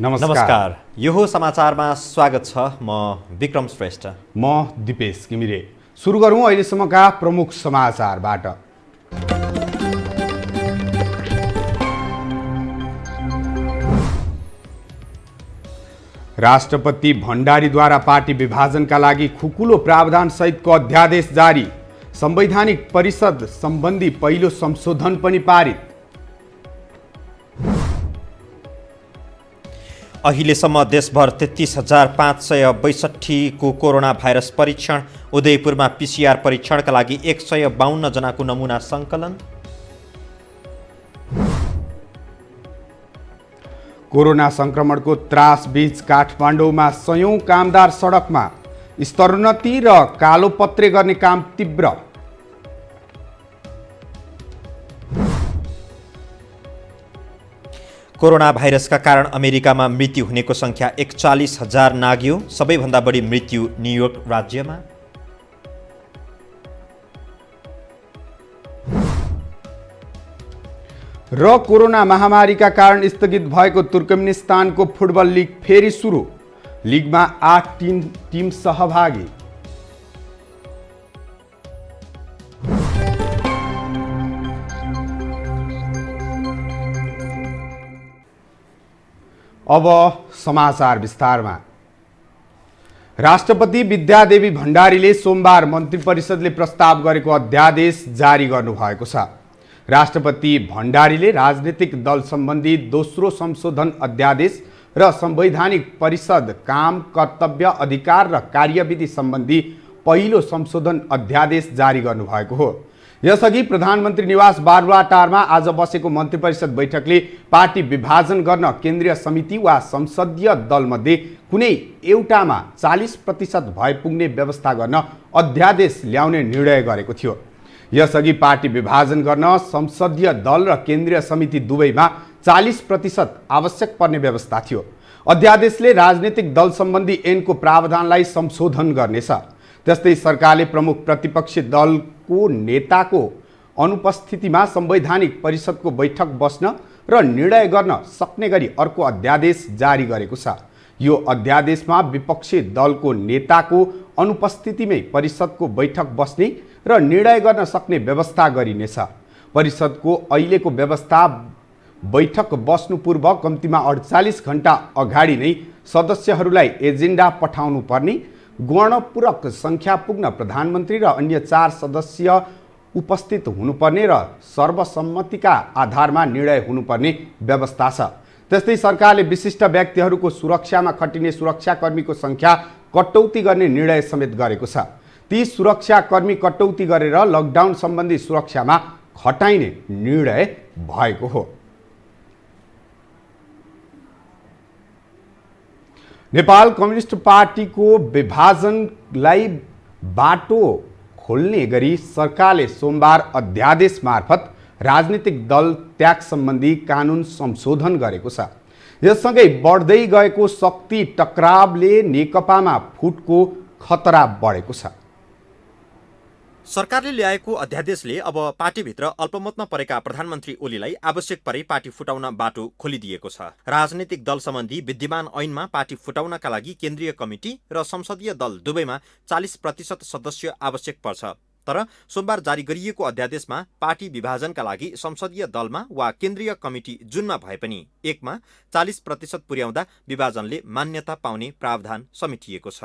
नमस्कार। यो हो समाचारमा स्वागत छ। म विक्रम श्रेष्ठ। म दिपेश घिमिरे। सुरु गरौँ अहिलेसम्मका प्रमुख समाचारबाट। राष्ट्रपति भण्डारीद्वारा पार्टी विभाजनका लागि खुकुलो प्रावधान सहितको अध्यादेश जारी। संवैधानिक परिषद सम्बन्धी पहिलो संशोधन पनि पारित। अहिलेसम्म देशभर 33,562 को कोरोना भाइरस परीक्षण। उदयपुरमा पीसीआर परीक्षणका लागि 152 जनाको नमुना सङ्कलन। कोरोना संक्रमणको त्रासबीच काठमाडौँमा सयौं कामदार सडकमा। स्तरोन्नति र कालोपत्रे गर्ने काम तीव्र। कोरोना भाइरसका कारण अमेरिकामा मृत्यु हुनेको सङ्ख्या 41,000 नाग्यो। सबैभन्दा बढी मृत्यु न्युयोर्क राज्यमा। र कोरोना महामारीका कारण स्थगित भएको तुर्कमेनिस्तानको फुटबल लिग फेरि सुरु। लिगमा 8 टिम सहभागी। अब समाचार विस्तारमा। राष्ट्रपति विद्यादेवी भण्डारीले सोमबार मन्त्री परिषदले प्रस्ताव गरेको अध्यादेश जारी गर्नुभएको छ। राष्ट्रपति भण्डारीले राजनीतिक दल सम्बन्धी दोस्रो संशोधन अध्यादेश र संवैधानिक परिषद काम, कर्तव्य, अधिकार र कार्यविधि सम्बन्धी पहिलो संशोधन अध्यादेश जारी गर्नुभएको हो। यसअघि प्रधानमन्त्री निवास बालुवाटारमा आज बसेको मन्त्री परिषद बैठकले पार्टी विभाजन गर्न केन्द्रीय समिति वा संसदीय दलमध्ये कुनै एउटामा 40% भए पुग्ने व्यवस्था गर्न अध्यादेश ल्याउने निर्णय गरेको थियो। यसअघि पार्टी विभाजन गर्न संसदीय दल र केन्द्रीय समिति दुवैमा 40% आवश्यक पर्ने व्यवस्था थियो। अध्यादेशले राजनीतिक दल सम्बन्धी ऐनको प्रावधानलाई संशोधन गर्नेछ। त्यस्तै सरकारले प्रमुख प्रतिपक्षी दलको नेताको अनुपस्थितिमा संवैधानिक परिषदको बैठक बस्न र निर्णय गर्न सक्ने गरी अर्को अध्यादेश जारी गरेको छ। यो अध्यादेशमा विपक्षी दलको नेताको अनुपस्थितिमै परिषदको बैठक बस्ने र निर्णय गर्न सक्ने व्यवस्था गरिनेछ। परिषदको अहिलेको व्यवस्था बैठक बस्नु पूर्व कम्तीमा 48 घण्टा अगाडि नै सदस्यहरूलाई एजेन्डा पठाउनु पर्ने, गणपूरक सङ्ख्या पुग्न प्रधानमन्त्री र अन्य 4 सदस्य उपस्थित हुनुपर्ने र सर्वसम्मतिका आधारमा निर्णय हुनुपर्ने व्यवस्था छ। त्यस्तै सरकारले विशिष्ट व्यक्तिहरूको सुरक्षामा खटिने सुरक्षाकर्मीको सङ्ख्या कटौती गर्ने निर्णय समेत गरेको छ। ती सुरक्षाकर्मी कटौती गरेर लकडाउन सम्बन्धी सुरक्षामा खटाइने निर्णय भएको हो। नेपाल कम्युनिस्ट पार्टीको विभाजनलाई बाटो खोल्ने गरी सरकारले सोमबार अध्यादेश मार्फत राजनीतिक दल त्याग सम्बन्धी कानुन संशोधन गरेको छ। यससँगै बढ्दै गएको शक्ति टकरावले नेकपामा फुटको खतरा बढेको छ। सरकारले ल्याएको अध्यादेशले अब पार्टीभित्र अल्पमतमा परेका प्रधानमन्त्री ओलीलाई आवश्यक परे पार्टी फुटाउन बाटो खोलिदिएको छ। राजनीतिक दल सम्बन्धी विद्यमान ऐनमा पार्टी फुटाउनका लागि केन्द्रीय कमिटी र संसदीय दल दुवैमा 40% सदस्य आवश्यक पर्छ। तर सोमबार जारी गरिएको अध्यादेशमा पार्टी विभाजनका लागि संसदीय दलमा वा केन्द्रीय कमिटी जुनमा भए पनि एकमा 40% पुर्याउँदा विभाजनले मान्यता पाउने प्रावधान समेटिएको छ।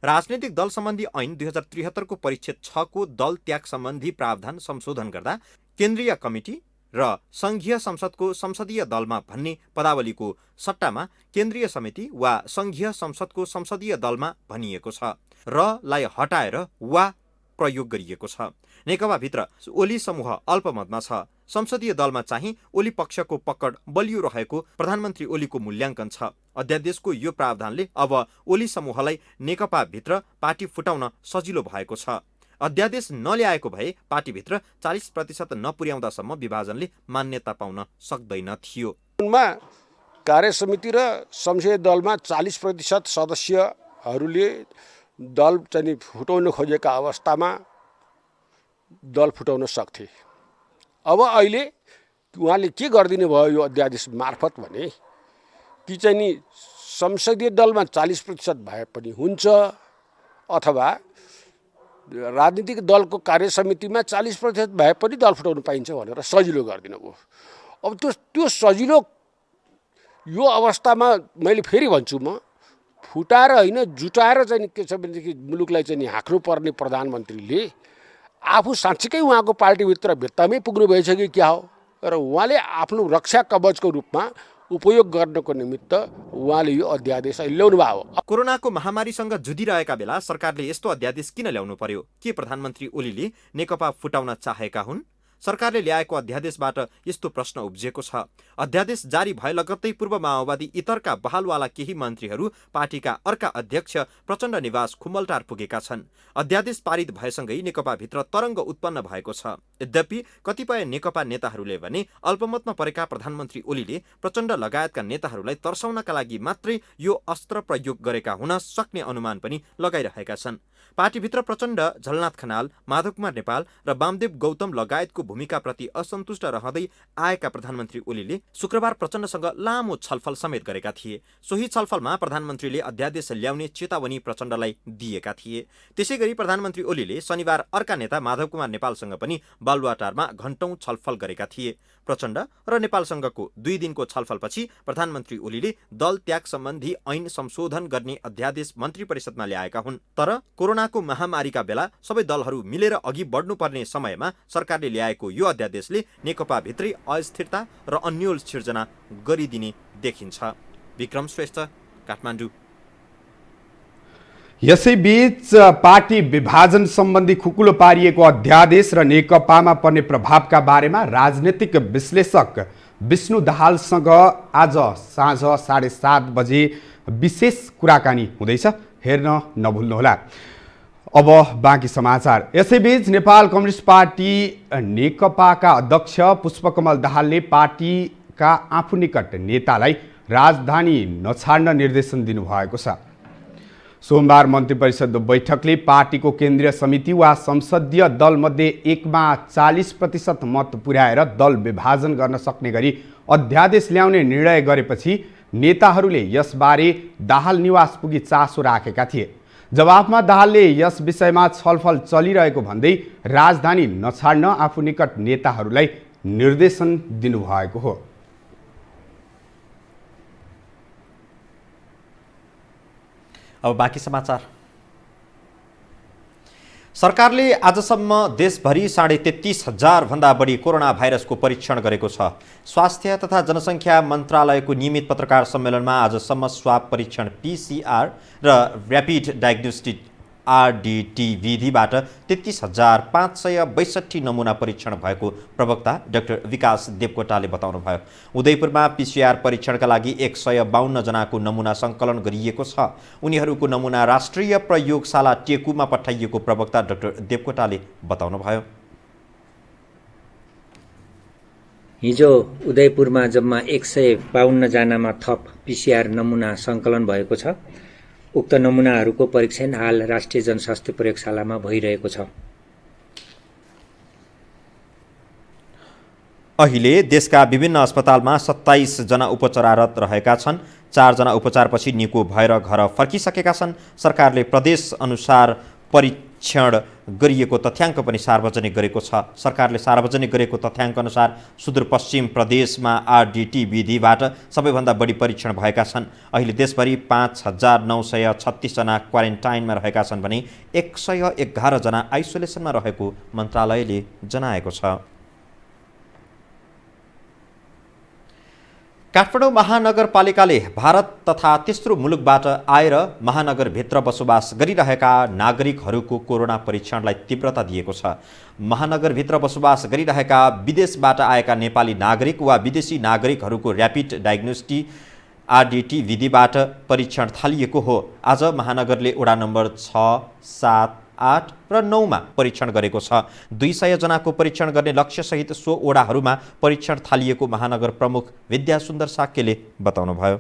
राजनीतिक दल सम्बन्धी ऐन 2073 को परिच्छेद 6 को दल त्याग सम्बन्धी प्रावधान संशोधन गर्दा केन्द्रीय कमिटी र संघीय संसदको संसदीय दलमा भन्ने पदावलीको सट्टामा केन्द्रीय समिति वा संघीय संसदको संसदीय दलमा भनिएको छ। र लाई हटाएर वा प्रयोग गरिएको छ। नेकपाभित्र ओली समूह अल्पमतमा छ। संसदीय दलमा चाहिँ ओली पक्षको पकड बलियो रहेको प्रधानमन्त्री ओलीको मूल्याङ्कन छ। अध्यादेशको यो प्रावधानले अब ओली समूहलाई नेकपाभित्र पार्टी फुटाउन सजिलो भएको छ। अध्यादेश नल्याएको भए पार्टीभित्र 40% नपुर्याउँदासम्म विभाजनले मान्यता पाउन सक्दैन थियो। कार्य समिति र संसदीय दलमा 40% सदस्यहरूले दल चाहिँ फुटाउन खोजेका अवस्थामा दल फुटाउन सक्थे। अब अहिले उहाँले के गरिदिनु भयो यो अध्यादेश मार्फत भने कि चाहिँ नि संसदीय दलमा 40% भए पनि हुन्छ अथवा राजनीतिक दलको कार्यसमितिमा 40% भए पनि दल फुटाउनु पाइन्छ भनेर सजिलो गरिदिनु भयो। अब त्यो सजिलो यो अवस्थामा मैले फेरि भन्छु, म फुटाएर होइन जुटाएर चाहिँ के छ भनेदेखि मुलुकलाई चाहिँ नि हाँक्नुपर्ने प्रधानमन्त्रीले आफू साँच्चीकै उहाँको पार्टीभित्र भित्तामै पुग्नु भएछ कि क्या हो, र उहाँले आफ्नो रक्षा कवचको रूपमा उपयोग गर्नको निमित्त उहाँले यो अध्यादेश ल्याउनु भयो। कोरोनाको महामारीसँग जुधिरहेका बेला सरकारले यस्तो अध्यादेश किन ल्याउनु पर्यो? के प्रधानमन्त्री ओलीले नेकपा फुटाउन चाहेका हुन्? सरकारले ल्याएको अध्यादेशबाट यस्तो प्रश्न उब्जिएको छ। अध्यादेश जारी भए लगत्तै पूर्व माओवादी इतरका बहालवाला केही मन्त्रीहरू पार्टीका अर्का अध्यक्ष प्रचण्ड निवास खुम्बलटार पुगेका छन्। अध्यादेश पारित भएसँगै नेकपाभित्र तरङ्ग उत्पन्न भएको छ। यद्यपि कतिपय नेकपा नेताहरूले भने अल्पमतमा परेका प्रधानमन्त्री ओलीले प्रचण्ड लगायतका नेताहरूलाई तर्साउनका लागि मात्रै यो अस्त्र प्रयोग गरेका हुन सक्ने अनुमान पनि लगाइरहेका छन्। पार्टीभित्र प्रचण्ड, झलनाथ खनाल, माधव कुमार नेपाल र वामदेव गौतम लगायतको भूमिकाप्रति असन्तुष्ट रहँदै आएका प्रधानमन्त्री ओलीले शुक्रबार प्रचण्डसँग लामो छलफल समेत गरेका थिए। सोही छलफलमा प्रधानमन्त्रीले अध्यादेश ल्याउने चेतावनी प्रचण्डलाई दिएका थिए। त्यसैगरी प्रधानमन्त्री ओलीले शनिबार अर्का नेता माधव कुमार नेपालसँग पनि बालुवाटारमा घण्टौं छलफल गरेका थिए। प्रचण्ड र नेपालसँगको 2 दिनको छलफलपछि प्रधानमन्त्री ओलीले दल त्याग सम्बन्धी ऐन संशोधन गर्ने अध्यादेश मन्त्री परिषदमा ल्याएका हुन्। तर कोरोनाको महामारीका बेला सबै दलहरू मिलेर अघि बढ्नुपर्ने समयमा सरकारले ल्याएको यो अध्यादेशले नेकपा भित्रै अस्थिरता र अन्यल सिर्जना गरिदिने देखिन्छ। विक्रम श्रेष्ठ, काठमाडौँ। यसैबीच पार्टी विभाजन सम्बन्धी खुकुलो पारिएको अध्यादेश र नेकपामा पर्ने प्रभावका बारेमा राजनीतिक विश्लेषक विष्णु दाहालसँग आज साँझ 7:30 बजे विशेष कुराकानी हुँदैछ, हेर्न नभुल्नुहोला। अब बाँकी समाचार। यसैबीच नेपाल कम्युनिस्ट पार्टी नेकपाका अध्यक्ष पुष्पकमल दाहालले पार्टीका आफू निकट नेतालाई राजधानी नछाड्न निर्देशन दिनुभएको छ। सोमबार मन्त्री परिषद बैठकले पार्टीको केन्द्रीय समिति वा संसदीय दलमध्ये एकमा 40% मत पुर्याएर दल विभाजन गर्न सक्ने गरी अध्यादेश ल्याउने निर्णय गरेपछि नेताहरूले यसबारे दाहाल निवास पुगी चासो राखेका थिए। जवाफमा दाहालले यस विषयमा छलफल चलिरहेको भन्दै राजधानी नछाड्न आफू निकट नेताहरूलाई निर्देशन दिनुभएको हो। अब बाँकी समाचार। सरकारले आजसम्म देशभरि 33,500 भन्दा बढी कोरोना भाइरसको परीक्षण गरेको छ। स्वास्थ्य तथा जनसङ्ख्या मन्त्रालयको नियमित पत्रकार सम्मेलनमा आजसम्म स्वाब परीक्षण PCR र र्यापिड डायग्नोस्टिक RDT विधिबाट 33,562 नमुना परीक्षण भएको प्रवक्ता डाक्टर विकास देवकोटाले बताउनुभयो। उदयपुरमा PCR परीक्षणका लागि 152 जनाको नमुना सङ्कलन गरिएको छ। उनीहरूको नमुना राष्ट्रिय प्रयोगशाला टेकुमा पठाइएको प्रवक्ता डाक्टर देवकोटाले बताउनुभयो। हिजो उदयपुरमा जम्मा 152 जनामा थप PCR नमुना सङ्कलन भएको छ। उक्त नमुनाहरूको परीक्षण हाल राष्ट्रिय जनस्वास्थ्य प्रयोगशालामा भइरहेको छ। अहिले देशका विभिन्न अस्पतालमा 27 जना उपचाररत रहेका छन्। 4 जना उपचारपछि निको भएर घर फर्किसकेका छन्। सरकारले प्रदेश अनुसार परीक्षण गरिएको तथ्याङ्क पनि सार्वजनिक गरेको छ। सरकारले सार्वजनिक गरेको तथ्याङ्क अनुसार सुदूरपश्चिम प्रदेशमा RDT विधिबाट सबैभन्दा बढी परीक्षण भएका छन्। अहिले देशभरि 5,936 जना क्वारेन्टाइनमा रहेका छन् भने 111 जना आइसोलेसनमा रहेको मन्त्रालयले जनाएको छ। काठमाडौँ महानगरपालिकाले भारत तथा तेस्रो मुलुकबाट आएर महानगरभित्र बसोबास गरिरहेका नागरिकहरूको कोरोना परीक्षणलाई तीव्रता दिएको छ। महानगरभित्र बसोबास गरिरहेका विदेशबाट आएका नेपाली नागरिक वा विदेशी नागरिकहरूको र्यापिड डायग्नोस्टिक RDT विधिबाट परीक्षण थालिएको हो। आज महानगरले वडा नम्बर 6, 7, 8 र 9 मा परीक्षण गरेको छ। 200 जनाको परीक्षण गर्ने लक्ष्यसहित 100 वडाहरूमा परीक्षण थालिएको महानगर प्रमुख विद्यासुन्दर साक्यले बताउनुभयो।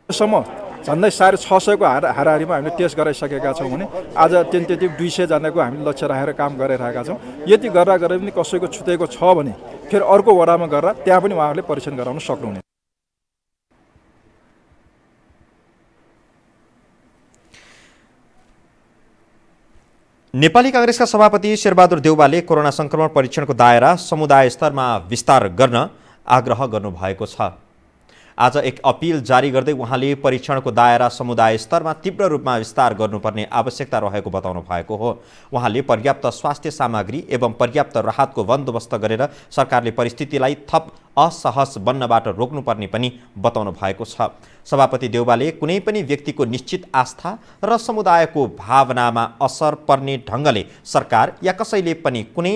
सम्म झन्डै 650 को हाराहारीमा हामीले टेस्ट गराइसकेका छौँ भने आज त्यति 200 जनाको हामीले लक्ष्य राखेर काम गरिरहेका छौँ। यति गरेर पनि कसैको छुटेको छ भने फेरि अर्को वडामा गरेर त्यहाँ पनि उहाँहरूले परीक्षण गराउन सक्नुहुनेछ। नेपाली कांग्रेसका सभापति शेरबहादुर देउवाले कोरोना संक्रमण परीक्षणको दायरा समुदाय स्तरमा विस्तार गर्न आग्रह गर्नुभएको छ। आज एक अपिल जारी गर्दै उहाँले परीक्षणको दायरा समुदाय स्तरमा तीव्र रूपमा विस्तार गर्नुपर्ने आवश्यकता रहेको बताउनु भएको हो। उहाँले पर्याप्त स्वास्थ्य सामग्री एवं पर्याप्त राहतको बन्दोबस्त गरेर सरकारले परिस्थितिलाई थप असहज बन्नबाट रोक्नुपर्ने पनि बताउनु भएको छ। सभापति देउवाले कुनै पनि व्यक्तिको निश्चित आस्था र समुदायको भावनामा असर पर्ने ढङ्गले सरकार या कसैले पनि कुनै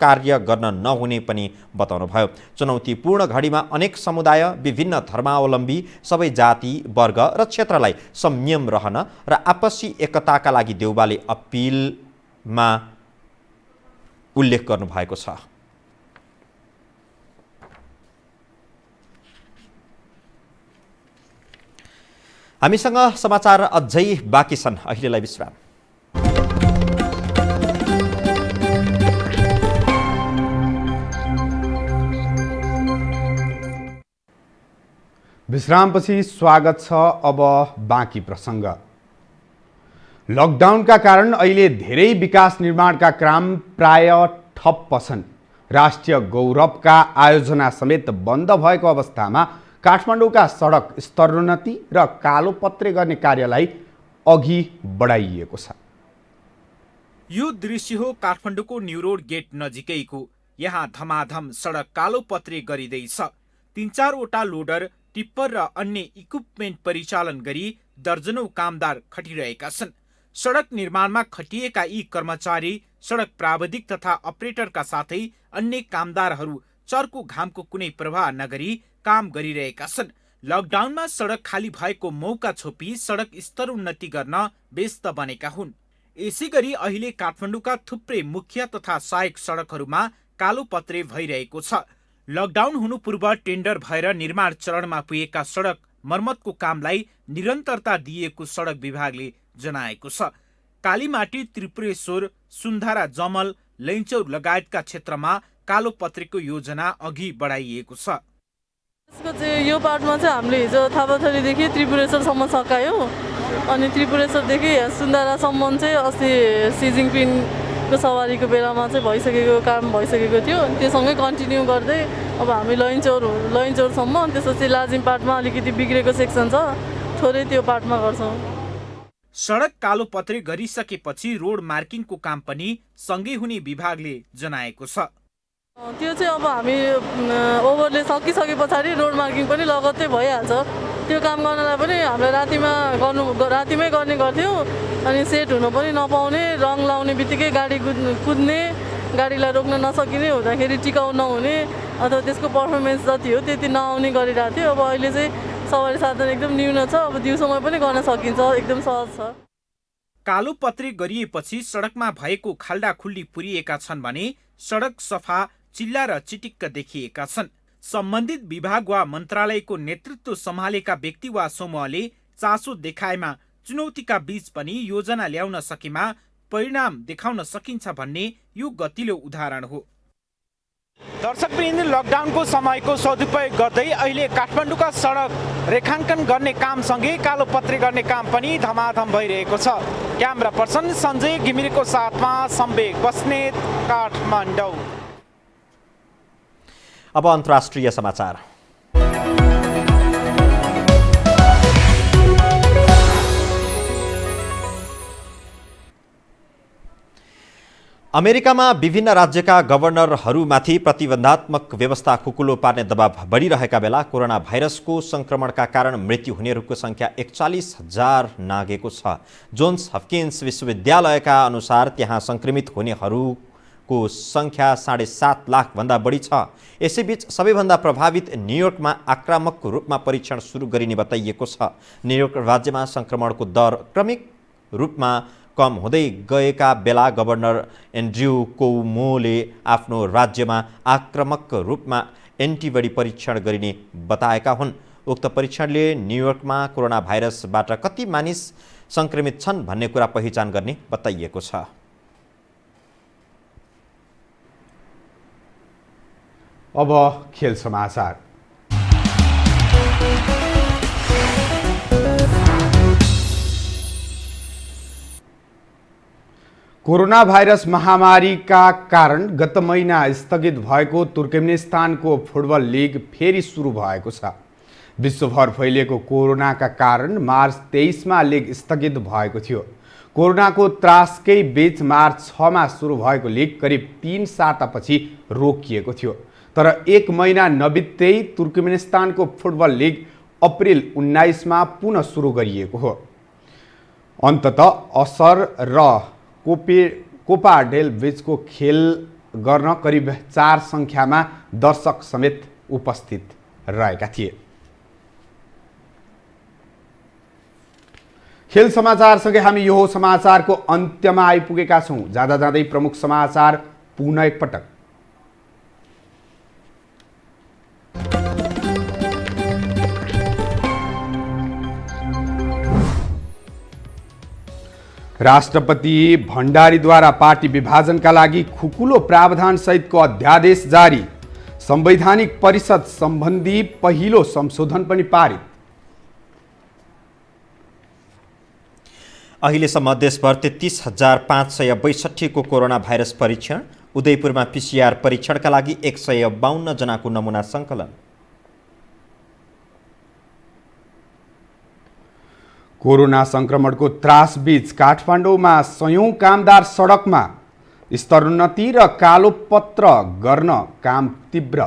कार्य गर्न नहुने पनि बताउनुभयो। चुनौतीपूर्ण घडीमा अनेक समुदाय, विभिन्न धर्मावलम्बी, सबै जाति, वर्ग र क्षेत्रलाई संयम रहन र आपसी एकताका लागि देउवाले अपिलमा उल्लेख गर्नुभएको छ। हामीसँग समाचार अझै बाँकी छन्, अहिलेलाई विश्राम। विश्रामपछि स्वागत छ। अब बाँकी प्रसङ्ग। लकडाउनका कारण अहिले धेरै विकास निर्माणका काम प्राय ठप्प छन्। राष्ट्रिय गौरवका आयोजना समेत बन्द भएको अवस्थामा काठमाडौँका सडक स्तरोन्नति र कालोपत्रे गर्ने कार्यलाई अघि बढाइएको छ। यो दृश्य हो काठमाडौँको न्यू रोड गेट नजिकैको। यहाँ धमाधम सडक कालोपत्रे गरिँदैछ। 3-4वटा लोडर, टिप्पर र अन्य इक्विपमेन्ट परिचालन गरी दर्जनौं कामदार खटिरहेका छन्। सडक निर्माणमा खटिएका यी कर्मचारी, सडक प्राविधिक तथा अपरेटरका साथै अन्य कामदारहरू चर्को घामको कुनै प्रभाव नगरी काम गरिरहेका छन्। लकडाउनमा सडक खाली भएको मौका छोपी सडक स्तरोन्नति गर्न व्यस्त बनेका हुन्। यसैगरी अहिले काठमाडौँका थुप्रै मुख्य तथा सहायक सडकहरूमा कालोपत्रे भइरहेको छ। लकडाउन हुनु पूर्व टेन्डर भएर निर्माण चरणमा पुगेका सडक मर्मतको कामलाई निरन्तरता दिएको सडक विभागले जनाएको छ। कालीमाटी, त्रिपुरेश्वर, सुन्धारा, जमल, लैनचौर लगायतका क्षेत्रमा कालोपत्रेको योजना अघि बढाइएको छ। यो पार्टमा चाहिँ हामीले हिजो थापाथलीदेखि त्रिपुरेश्वरसम्म सकायो। अनि त्रिपुरेश्वरदेखि सुन्धारासम्म चाहिँ अस्ति सिजिङ पिनको सवारीको बेलामा चाहिँ भइसकेको काम भइसकेको थियो। त्योसँगै कन्टिन्यू गर्दै अब हामी लैनचौरसम्म, त्यसपछि लाजिम पार्टमा अलिकति बिग्रेको सेक्सन छ, थोरै त्यो पार्टमा गर्छौँ। सडक कालोपत्रे गरिसकेपछि रोड मार्किङको काम पनि सँगै हुने विभागले जनाएको छ। त्यो चाहिँ अब हामी ओभरले सकिसके पछाडि रोड मार्किङ पनि लगत्तै भइहाल्छ। त्यो काम गर्नलाई पनि हामीले रातिमै गर्ने गर्थ्यौँ। अनि सेट हुनु पनि नपाउने, रङ लाउने बित्तिकै गाडी कुद्ने, गाडीलाई रोक्न नसकिने हुँदाखेरि टिकाउ नहुने अथवा त्यसको पर्फर्मेन्स जति हो त्यति नआउने गरिरहेको थियो। अब अहिले चाहिँ सवारी साधन एकदम न्यून छ। अब दिउँसोमा पनि गर्न सकिन्छ, एकदम सहज छ। कालोपत्रे गरिएपछि सडकमा भएको खाल्डाखुल्डी पुरिएका छन् भने सडक सफा, चिल्ला र चिटिक्क देखिएका छन्। सम्बन्धित विभाग वा मन्त्रालयको नेतृत्व सम्हालेका व्यक्ति वा समूहले चासो देखाएमा चुनौतीका बीच पनि योजना ल्याउन सकेमा परिणाम देखाउन सकिन्छ भन्ने यो गतिलो उदाहरण हो। दर्शकवृन्द, लकडाउनको समयको सदुपयोग गर्दै अहिले काठमाडौँका सडक रेखाङ्कन गर्ने कामसँगै कालोपत्रे गर्ने काम पनि धमाधम भइरहेको छ। क्यामेरा पर्सन सञ्जय घिमिरेको साथमा सम्वेक बस्नेत, काठमाडौँ। अब अन्तर्राष्ट्रिय समाचार। अमेरिकामा विभिन्न राज्यका गभर्नरहरूमाथि प्रतिबन्धात्मक व्यवस्था खुकुलो पार्ने दबाव बढिरहेका बेला कोरोना भाइरसको संक्रमणका कारण मृत्यु हुनेहरूको संख्या 41,000 नागेको छ। जोन्स हपकिन्स विश्वविद्यालयका अनुसार त्यहाँ संक्रमित हुनेहरूको संख्या 7.5 लाख भन्दा बढी छ। यसैबीच सबैभन्दा प्रभावित न्युयोर्कमा आक्रामक रूपमा परीक्षण सुरु गरिने बताइएको छ। न्युयोर्क राज्यमा संक्रमणको दर क्रमिक रूपमा कम हुँदै गएका बेला गभर्नर एन्ड्रयू कोमोले आफ्नो राज्यमा आक्रामक रूपमा एन्टिबडी परीक्षण गरिने बताएका हुन्। उक्त परीक्षणले न्युयोर्कमा कोरोना भाइरसबाट कति मानिस संक्रमित छन् भन्ने कुरा पहिचान गर्ने बताइएको छ। अब खेल समाचार। कोरोना भाइरस महामारीका कारण गत महिना स्थगित भएको तुर्कमेनिस्तानको फुटबल लिग फेरि सुरु भएको छ। विश्वभर फैलिएको कोरोनाका कारण मार्च 23मा लिग स्थगित भएको थियो। कोरोनाको त्रासकै बीच मार्च 6मा सुरु भएको लिग करिब 3 सातापछि रोकिएको थियो। तर 1 महिना नबित्दै तुर्कमेनिस्तानको फुटबल लिग अप्रिल 19मा पुनः सुरु गरिएको हो। अन्ततः असर र कोपा डेल बीचको खेल गर्न करिब 4 सङ्ख्यामा दर्शक समेत उपस्थित रहेका थिए। खेल समाचारसँगै हामी यो समाचारको अन्त्यमा आइपुगेका छौँ। जाँदा जाँदै प्रमुख समाचार पुनः एकपटक। राष्ट्रपति भण्डारीद्वारा पार्टी विभाजनका लागि खुकुलो प्रावधान सहितको अध्यादेश जारी। संवैधानिक परिषद सम्बन्धी पहिलो संशोधन पनि पारित। अहिलेसम्म देशभर 33,562 को कोरोना भाइरस परीक्षण, उदयपुरमा PCR परीक्षणका लागि 152 जनाको नमुना सङ्कलन। कोरोना संक्रमणको त्रासबीच काठमाडौँमा सयौं कामदार सडकमा। स्तरोन्नति र कालोपत्र गर्न काम तीव्र।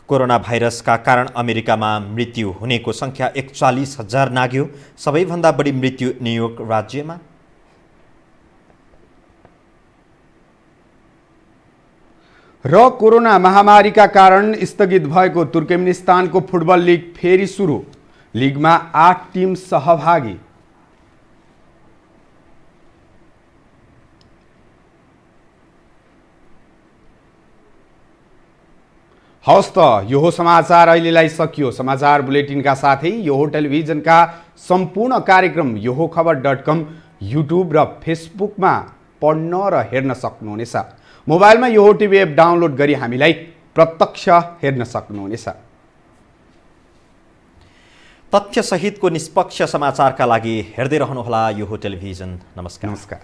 कोरोना भाइरसका कारण अमेरिकामा मृत्यु हुनेको सङ्ख्या 41,000 नाग्यो। सबैभन्दा बढी मृत्यु न्युयोर्क राज्यमा। र कोरोना महामारीका कारण स्थगित भएको तुर्कमेनिस्तानको फुटबल लिग फेरि सुरु। लिगमा 8 टिम सहभागी। हवस् त यो समाचार अहिलेलाई सकियो। समाचार बुलेटिनका साथै यो टेलिभिजनका सम्पूर्ण कार्यक्रम यो खबर.com, युट्युब र फेसबुकमा पढ्न र हेर्न सक्नुहुनेछ। मोबाइलमा यो टिभी एप डाउनलोड गरी हामीलाई प्रत्यक्ष हेर्न सक्नुहुनेछ। तथ्यसहितको निष्पक्ष समाचारका लागि हेर्दै रहनुहोला यो टेलिभिजन। नमस्कार।